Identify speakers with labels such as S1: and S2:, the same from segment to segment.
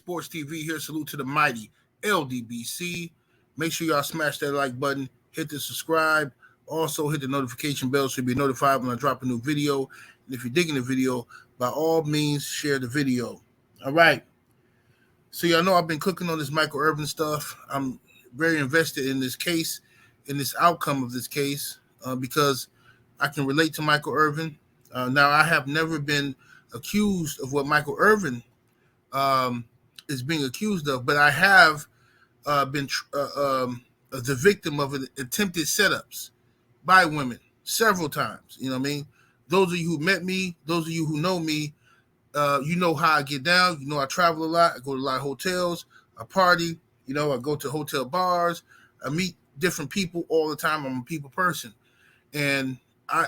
S1: Sports TV here. Salute to the mighty ldbc. Make sure y'all smash that like button, hit the subscribe, also hit the notification bell so you'll be notified when I drop a new video. And if you're digging the video, by all means, share the video. All right. So y'all know I've been cooking on this Michael Irvin stuff. I'm very invested in this case, in this outcome of this case, because I can relate to Michael Irvin. Now, I have never been accused of what Michael Irvin is being accused of, but I have been the victim of attempted setups by women several times. You know what I mean? Those of you who met me, those of you who know me, you know how I get down. You know I travel a lot. I go to a lot of hotels. I party. You know, I go to hotel bars. I meet different people all the time. I'm a people person. And I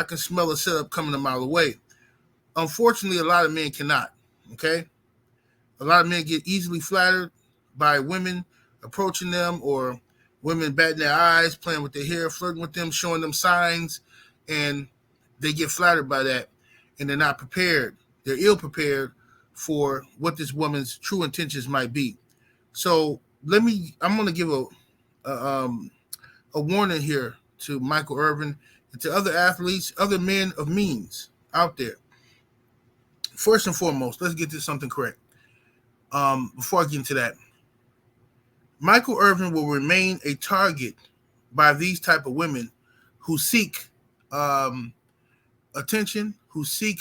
S1: can smell a setup coming a mile away. Unfortunately, a lot of men cannot. Okay? A lot of men get easily flattered by women approaching them or women batting their eyes, playing with their hair, flirting with them, showing them signs, and they get flattered by that, and they're not prepared. They're ill prepared for what this woman's true intentions might be. So I'm going to give a warning here to Michael Irvin and to other athletes, other men of means out there. First and foremost, let's get to something correct. Before I get into that, Michael Irvin will remain a target by these type of women who seek attention, who seek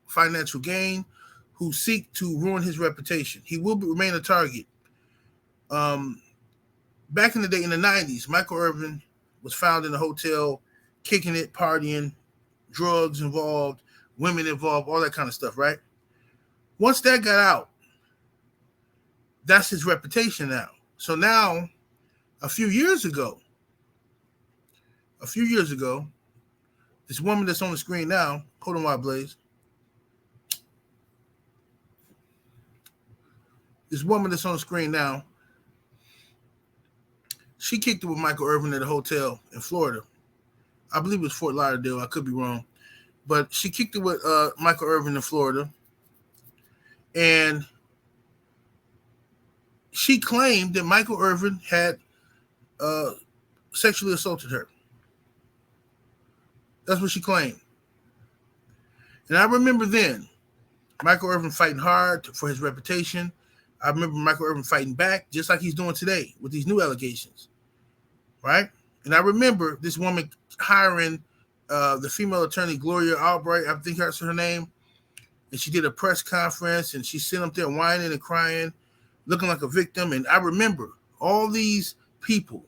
S1: financial gain, who seek to ruin his reputation. He will remain a target. Back in the day, in the 90s, Michael Irvin was found in a hotel, kicking it, partying, drugs involved, women involved, all that kind of stuff, right? Once that got out, that's his reputation now. So now, a few years ago, this woman that's on the screen now, hold on while I blaze. This woman that's on the screen now, she kicked it with Michael Irvin at a hotel in Florida. I believe it was Fort Lauderdale. I could be wrong. But she kicked it with Michael Irvin in Florida. And she claimed that Michael Irvin had sexually assaulted her. That's what she claimed. And I remember then Michael Irvin fighting hard for his reputation. I remember Michael Irvin fighting back just like he's doing today with these new allegations, right? And I remember this woman hiring the female attorney, Gloria Albright, I think that's her name, and she did a press conference, and she sat up there whining and crying, looking like a victim. And I remember all these people,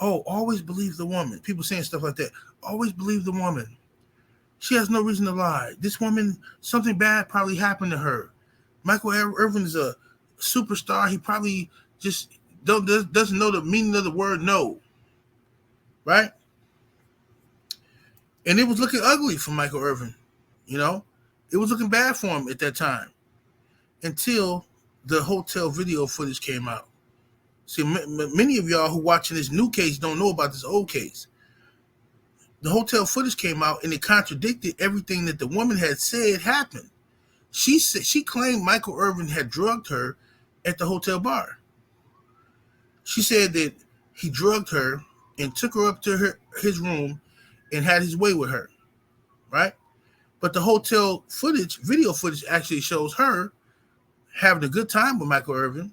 S1: always believe the woman. People saying stuff like that. Always believe the woman. She has no reason to lie. This woman, something bad probably happened to her. Michael Irvin is a superstar. He probably just doesn't know the meaning of the word no. Right? And it was looking ugly for Michael Irvin. You know? It was looking bad for him at that time. Until the hotel video footage came out. See, many of y'all who watching this new case don't know about this old case. The hotel footage came out and it contradicted everything that the woman had said happened. She claimed Michael Irvin had drugged her at the hotel bar. She said that he drugged her and took her up to his room and had his way with her, right? But the hotel video footage actually shows her having a good time with Michael Irvin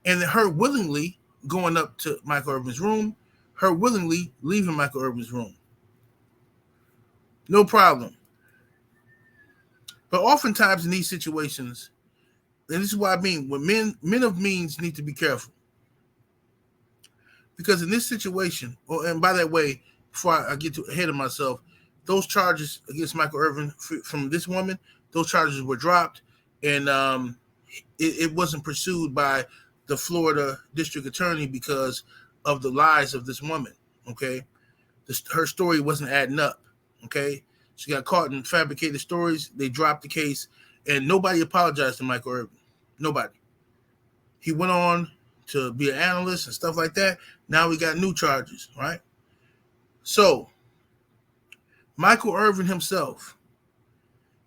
S1: and her willingly going up to Michael Irvin's room, her willingly leaving Michael Irvin's room. No problem. But oftentimes in these situations, and this is what I mean, when men of means need to be careful. Because in this situation, and by that way, before I get ahead of myself, those charges against Michael Irvin from this woman, those charges were dropped, and it wasn't pursued by the Florida district attorney because of the lies of this woman, okay? Her story wasn't adding up, okay? She got caught in fabricated stories. They dropped the case, and nobody apologized to Michael Irvin. Nobody. He went on to be an analyst and stuff like that. Now we got new charges, right? So Michael Irvin himself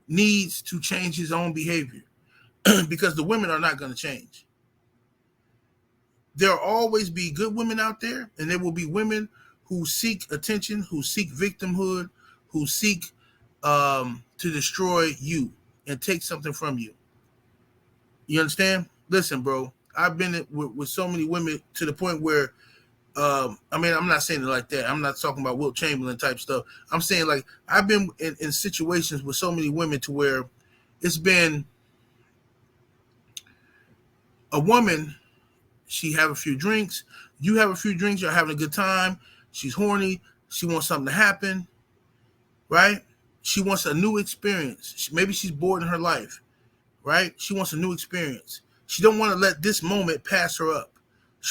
S1: needs to change his own behavior. because the women are not going to change. There'll always be good women out there, and there will be women who seek attention, who seek victimhood, who seek to destroy you and take something from you. You understand? Listen, bro, I've been with so many women to the point where, I mean, I'm not saying it like that. I'm not talking about Wilt Chamberlain type stuff. I'm saying like I've been in situations with so many women to where it's been a woman, she have a few drinks, you have a few drinks, you're having a good time, she's horny, she wants something to happen, right? She wants a new experience. Maybe she's bored in her life, right? She wants a new experience. She don't want to let this moment pass her up.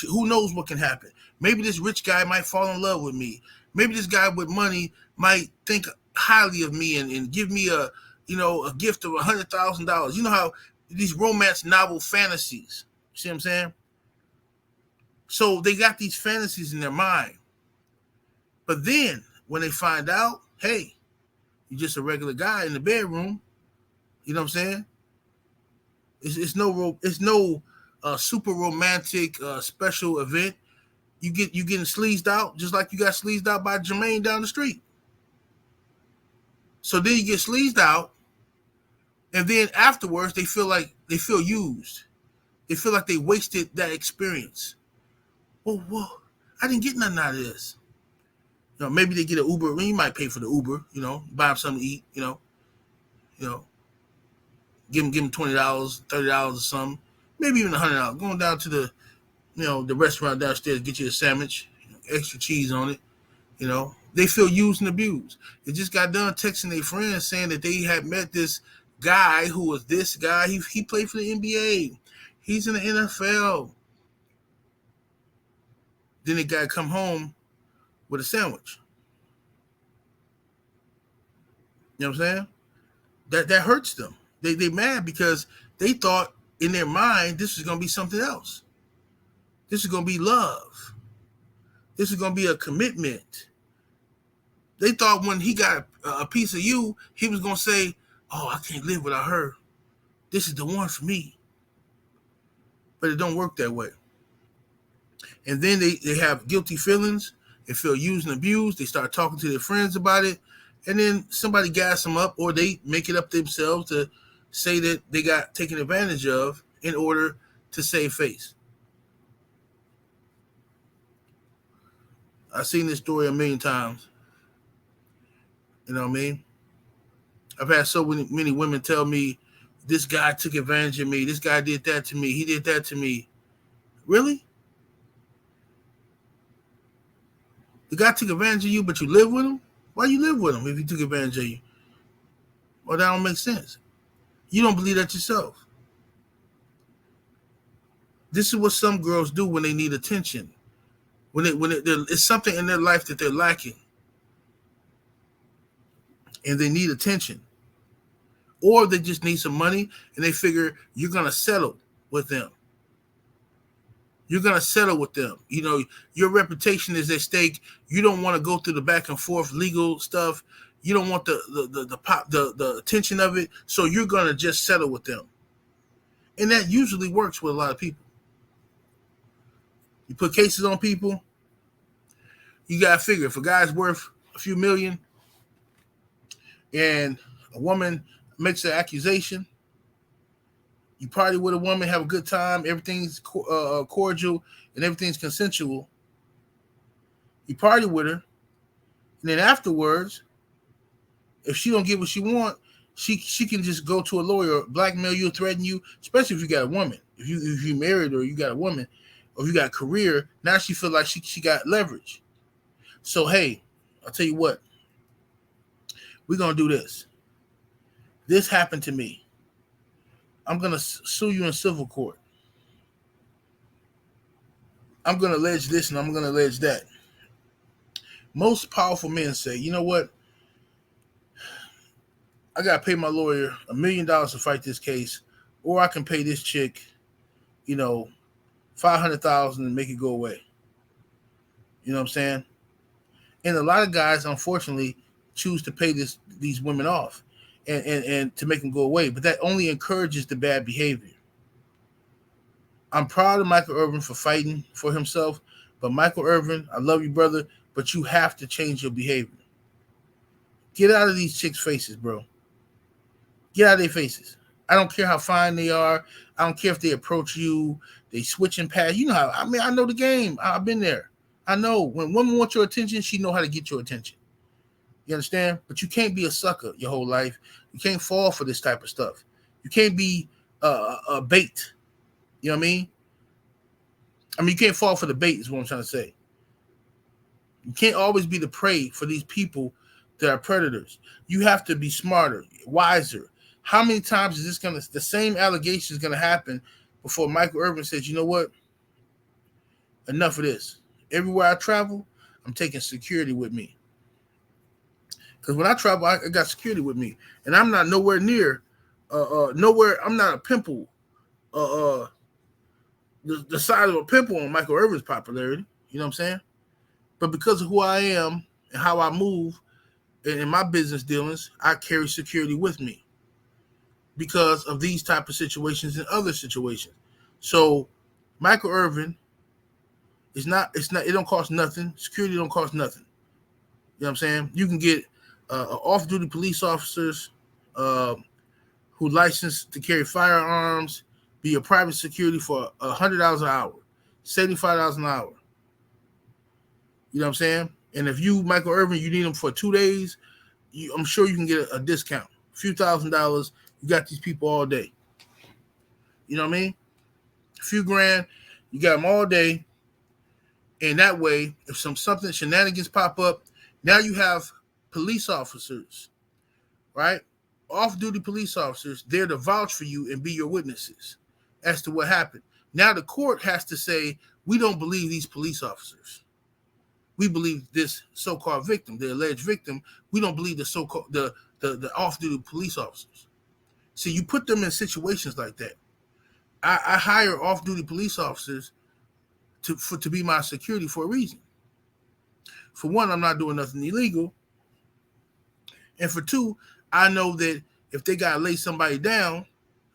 S1: Who knows what can happen? Maybe this rich guy might fall in love with me. Maybe this guy with money might think highly of me and give me a gift of $100,000. You know how these romance novel fantasies. You see what I'm saying? So they got these fantasies in their mind. But then when they find out, hey, you're just a regular guy in the bedroom, you know what I'm saying? It's no super romantic special event. You getting sleazed out just like you got sleazed out by Jermaine down the street. So then you get sleazed out, and then afterwards they feel used. They feel like they wasted that experience. Well, I didn't get nothing out of this. You know, maybe they get an Uber. You might pay for the Uber. You know, buy them something to eat. You know, give them $20, $30 or something. Maybe even $100. Going down to the restaurant downstairs, get you a sandwich, extra cheese on it. You know, they feel used and abused. They just got done texting their friends saying that they had met this guy who was this guy. He played for the NBA. He's in the NFL. Then the guy come home with a sandwich. You know what I'm saying? That hurts them. They mad because they thought in their mind this was going to be something else. This is going to be love. This is going to be a commitment. They thought when he got a piece of you, he was going to say, oh, I can't live without her. This is the one for me. But it don't work that way. And then they have guilty feelings. They feel used and abused. They start talking to their friends about it. And then somebody gas them up, or they make it up themselves to say that they got taken advantage of in order to save face. I've seen this story a million times. You know what I mean? I've had so many women tell me, this guy took advantage of me. This guy did that to me. He did that to me. Really? The guy took advantage of you, but you live with him? Why you live with him if he took advantage of you? Well, that don't make sense. You don't believe that yourself. This is what some girls do when they need attention. When it's something in their life that they're lacking. And they need attention. Or they just need some money and they figure you're going to settle with them. You're going to settle with them. You know, your reputation is at stake. You don't want to go through the back and forth legal stuff. You don't want the attention of it. So you're going to just settle with them. And that usually works with a lot of people. You put cases on people. You got to figure if a guy's worth a few million and a woman makes an accusation, you party with a woman, have a good time, everything's cordial and everything's consensual. You party with her, and then afterwards, if she don't get what she want, she can just go to a lawyer, blackmail you, threaten you, especially if you got a woman. If you married or you got a woman, or you got a career, now she feel like she got leverage. So hey, I'll tell you what, we're gonna do this. This happened to me. I'm going to sue you in civil court. I'm going to allege this and I'm going to allege that. Most powerful men say, you know what? I got to pay my lawyer $1 million to fight this case, or I can pay this chick, $500,000 and make it go away. You know what I'm saying? And a lot of guys, unfortunately, choose to pay these women off. and to make them go away. But that only encourages the bad behavior. I'm proud of Michael Irvin for fighting for himself. But Michael Irvin, I love you, brother, but you have to change your behavior. Get out of these chicks' faces, bro. Get out of their faces. I don't care how fine they are. I don't care if they approach you. They switching past. You know how, I know the game. I've been there. I know when women want your attention, she know how to get your attention. You understand? But you can't be a sucker your whole life. You can't fall for this type of stuff. You can't be a bait. You know what I mean? You can't fall for the bait is what I'm trying to say. You can't always be the prey for these people that are predators. You have to be smarter, wiser. How many times is the same allegation is going to happen before Michael Irvin says, you know what? Enough of this. Everywhere I travel, I'm taking security with me. Because when I travel, I got security with me. And I'm not nowhere near, I'm not a pimple, the size of a pimple on Michael Irvin's popularity. You know what I'm saying? But because of who I am and how I move in my business dealings, I carry security with me because of these type of situations and other situations. So Michael Irvin it don't cost nothing. Security don't cost nothing. You know what I'm saying? You can get off-duty police officers who licensed to carry firearms, be your private security for $100 an hour, $75 an hour. You know what I'm saying? And if you, Michael Irvin, you need them for 2 days, I'm sure you can get a discount. A few $1,000s, you got these people all day. You know what I mean? A few grand, you got them all day. And that way, if something shenanigans pop up, now you have police officers, right? Off-duty police officers there to vouch for you and be your witnesses as to what happened. Now the court has to say, we don't believe these police officers. We believe this so-called victim, the alleged victim. We don't believe the so-called the off-duty police officers. See, you put them in situations like that. I hire off-duty police officers to be my security for a reason. For one, I'm not doing nothing illegal. And for two, I know that if they gotta lay somebody down,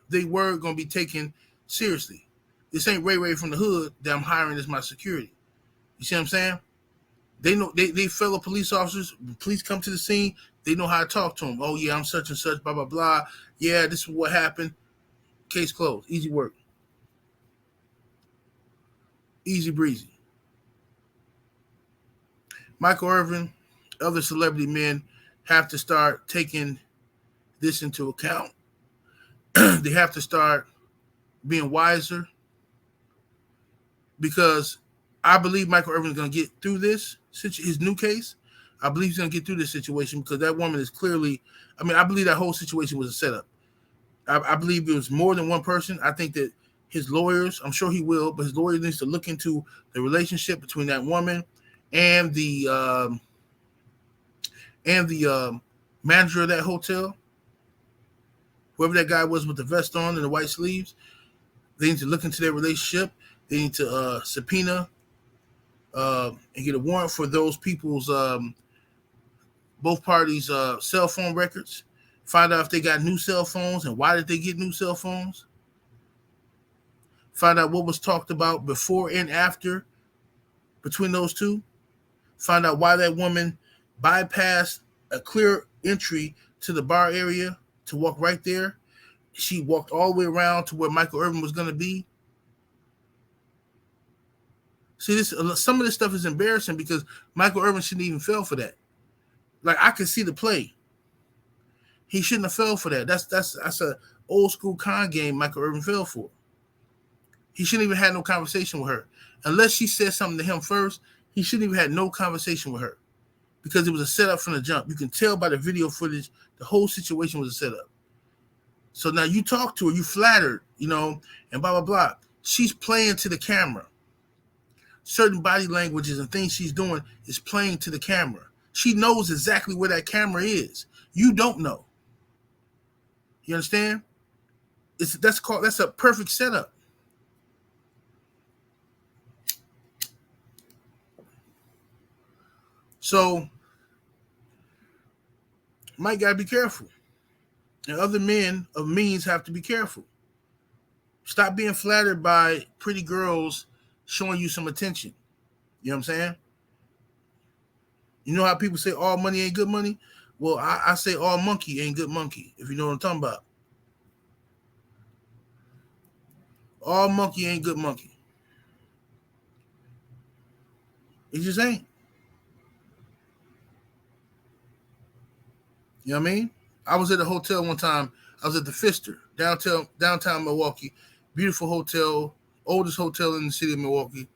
S1: they were gonna be taken seriously. This ain't Ray from the hood that I'm hiring as my security. You see what I'm saying? They know they fellow police officers. Police come to the scene. They know how to talk to them. Oh yeah, I'm such and such. Blah blah blah. Yeah, this is what happened. Case closed. Easy work. Easy breezy. Michael Irvin, other celebrity men have to start taking this into account. They have to start being wiser because I believe Michael Irvin is going to get through this, his new case. I believe he's going to get through this situation because that woman is clearly, I believe that whole situation was a setup. I believe it was more than one person. I think that his lawyers, I'm sure he will, but his lawyer needs to look into the relationship between that woman and the manager of that hotel, whoever that guy was with the vest on and the white sleeves. They need to look into their relationship. They need to subpoena and get a warrant for those people's, both parties' cell phone records. Find out if they got new cell phones and why did they get new cell phones. Find out what was talked about before and after between those two. Find out why that woman bypassed a clear entry to the bar area to walk right there. She walked all the way around to where Michael Irvin was going to be. See, some of this stuff is embarrassing because Michael Irvin shouldn't even fell for that. Like, I could see the play. He shouldn't have fell for that. That's a old school con game Michael Irvin fell for. He shouldn't even had no conversation with her. Unless she said something to him first, he shouldn't even had no conversation with her because it was a setup from the jump. You can tell by the video footage, the whole situation was a setup. So now you talk to her, you flattered, and blah, blah, blah. She's playing to the camera. Certain body languages and things she's doing is playing to the camera. She knows exactly where that camera is. You don't know. You understand? That's a perfect setup. So, Mike gotta be careful. And other men of means have to be careful. Stop being flattered by pretty girls showing you some attention. You know what I'm saying? You know how people say all money ain't good money? Well, I say all monkey ain't good monkey, if you know what I'm talking about. All monkey ain't good monkey. It just ain't. You know what I mean? I was at a hotel one time. I was at the Pfister, downtown Milwaukee. Beautiful hotel, oldest hotel in the city of Milwaukee.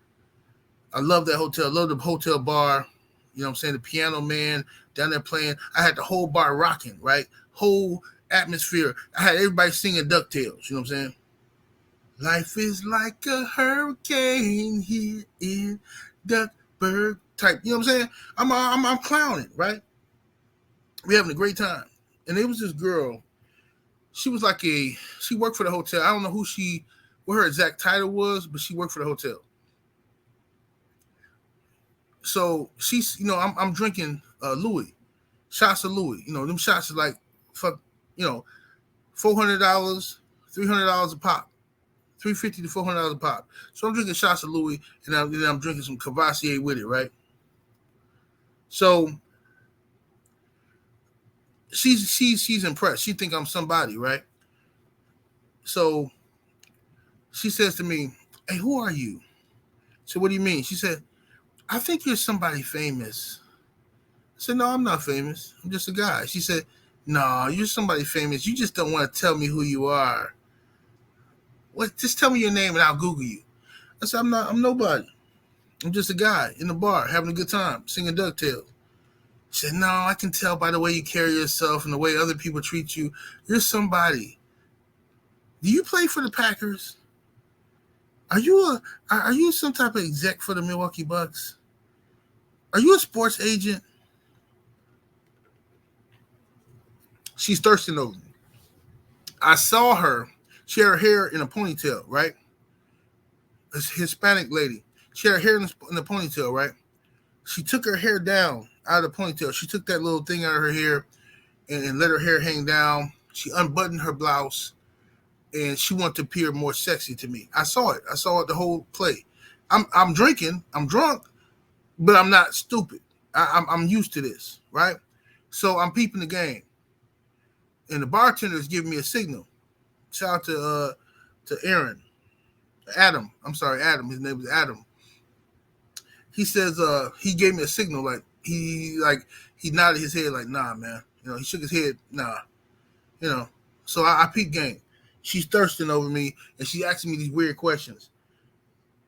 S1: I love that hotel. I love the hotel bar. You know what I'm saying? The piano man down there playing. I had the whole bar rocking, right? Whole atmosphere. I had everybody singing DuckTales. You know what I'm saying? Life is like a hurricane here in Duckburg type. You know what I'm saying? I'm clowning, right? We having a great time. And there was this girl. She was like she worked for the hotel. I don't know what her exact title was, but she worked for the hotel. So she's, I'm drinking Louis, shots of Louis. Them shots are like, fuck, $400, $300 a pop, $350 to $400 a pop. So I'm drinking shots of Louis, and I'm drinking some Cavassier with it, right? So she's impressed. She think I'm somebody, right? So she says to me, "Hey, who are you?" So what do you mean? She said, "I think you're somebody famous." I said, "No, I'm not famous. I'm just a guy." She said, "No, you're somebody famous. You just don't want to tell me who you are. What? Just tell me your name and I'll Google you." I said, I'm nobody. I'm just a guy in the bar having a good time, singing DuckTales." She said, "No, I can tell by the way you carry yourself and the way other people treat you. You're somebody. Do you play for the Packers? Are you some type of exec for the Milwaukee Bucks? Are you a sports agent?" She's thirsting over me. I saw her. She had her hair in a ponytail, right? This Hispanic lady. She had her hair in a ponytail, right? She took her hair down out of the ponytail. She took that little thing out of her hair and let her hair hang down. She unbuttoned her blouse and she wanted to appear more sexy to me. I saw it. I saw it the whole play. I'm drinking. I'm drunk, but I'm not stupid. I'm used to this, right? So I'm peeping the game, and the bartender is giving me a signal. Shout out to Adam. I'm sorry, Adam. His name was Adam. He says he gave me a signal, like he nodded his head like, "Nah, man." He shook his head, "Nah." So I peep game. She's thirsting over me and she's asking me these weird questions.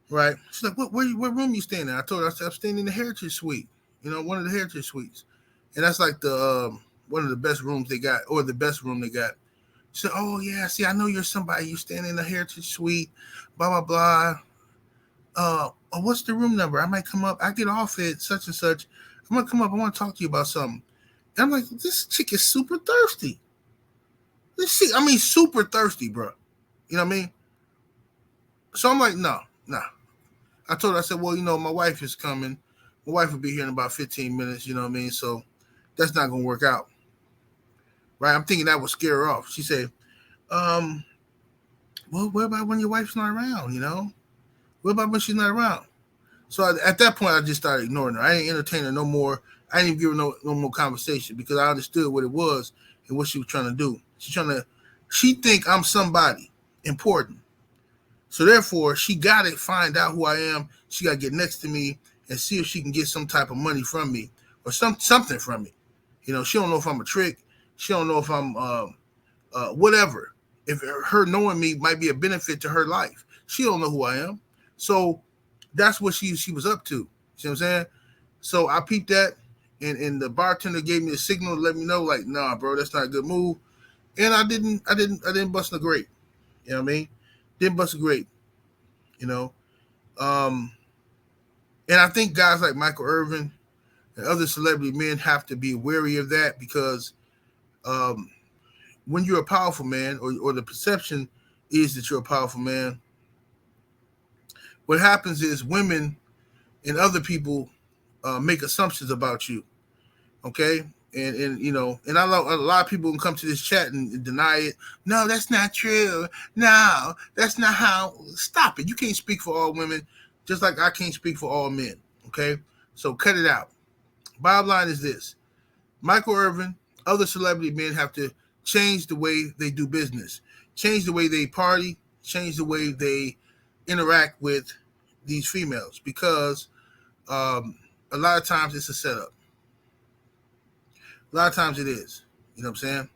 S1: Right? She's like, what room you staying in? I told her, I said, "I'm staying in the Heritage Suite, one of the Heritage Suites." And that's like the one of the best rooms they got, or the best room they got. She said, "Oh yeah, see, I know you're somebody. You staying in the Heritage Suite, blah blah blah. What's the room number? I might come up. I get off at such and such. I'm gonna come up. I want to talk to you about something." And I'm like, this chick is super thirsty. Super thirsty, bro. You know what I mean? So I'm like, no. I told her, I said, "Well, my wife is coming. My wife will be here in about 15 minutes. You know what I mean? So that's not gonna work out, right?" I'm thinking that would scare her off. She said, "Well, what about when your wife's not around? What about when she's not around?" So at that point, I just started ignoring her. I didn't entertain her no more. I didn't even give her no more conversation because I understood what it was and what she was trying to do. She think I'm somebody important. So therefore, she got to find out who I am. She got to get next to me and see if she can get some type of money from me or something from me. She don't know if I'm a trick. She don't know if I'm whatever. If her knowing me might be a benefit to her life. She don't know who I am. So that's what she was up to. See what I'm saying? So I peeped that, and the bartender gave me a signal to let me know, like, "Nah, bro, that's not a good move." And I didn't bust a grape. You know what I mean? Didn't bust a grape. And I think guys like Michael Irvin and other celebrity men have to be wary of that because when you're a powerful man, or the perception is that you're a powerful man, what happens is women and other people make assumptions about you. Okay? And you know, and I know a lot of people can come to this chat and deny it. No, that's not true. No, that's not how. Stop it. You can't speak for all women, just like I can't speak for all men. Okay, so cut it out. Bottom line is this: Michael Irvin, other celebrity men have to change the way they do business, change the way they party, change the way they interact with these females, because a lot of times it's a setup. A lot of times it is. You know what I'm saying?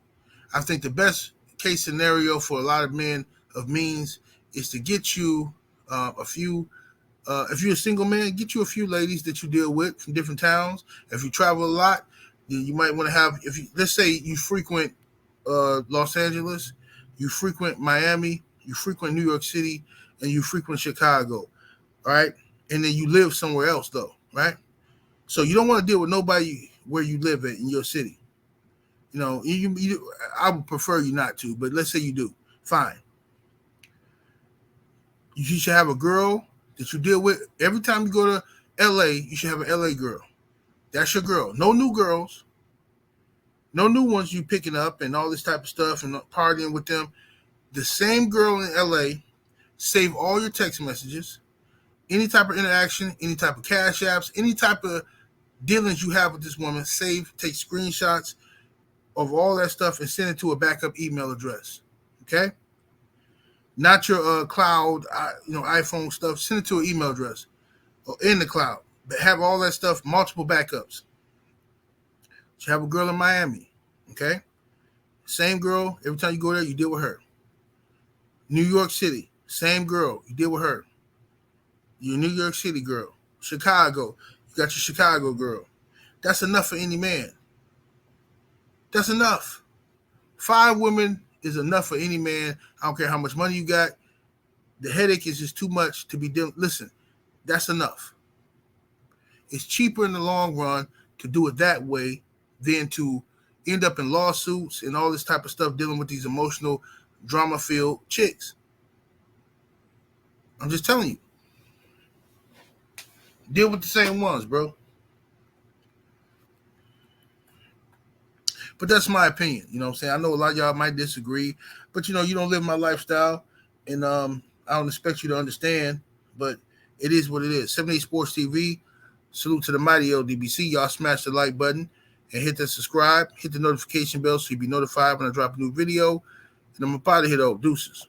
S1: I think the best case scenario for a lot of men of means is to get you a few. If you're a single man, get you a few ladies that you deal with from different towns. If you travel a lot, then you might want to have. If you, let's say you frequent Los Angeles, you frequent Miami, you frequent New York City, and you frequent Chicago, all right? And then you live somewhere else, though, right? So you don't want to deal with nobody where you live at in your city. You know, I would prefer you not to, but let's say you do. Fine. You should have a girl that you deal with. Every time you go to LA, you should have an LA girl. That's your girl. No new girls. No new ones you picking up and all this type of stuff and partying with them. The same girl in LA. Save all your text messages, any type of interaction, any type of cash apps, any type of dealings you have with this woman. Save, take screenshots of all that stuff and send it to a backup email address. Okay? Not your cloud, iPhone stuff. Send it to an email address or in the cloud. But have all that stuff, multiple backups. You have a girl in Miami. Okay? Same girl. Every time you go there, you deal with her. New York City. Same girl, you deal with her. You're a New York City girl. Chicago, you got your Chicago girl. That's enough for any man. That's enough. 5 women is enough for any man. I don't care how much money you got. The headache is just too much to be dealing. Listen, that's enough. It's cheaper in the long run to do it that way than to end up in lawsuits and all this type of stuff dealing with these emotional, drama-filled chicks. I'm just telling you. Deal with the same ones, bro. But that's my opinion. You know what I'm saying? I know a lot of y'all might disagree, but you know, you don't live my lifestyle, and I don't expect you to understand, but it is what it is. 78 Sports TV. Salute to the mighty ldbc. Y'all smash the like button and hit that subscribe. Hit the notification bell so you'll be notified when I drop a new video. And I'm about to hit up. Deuces.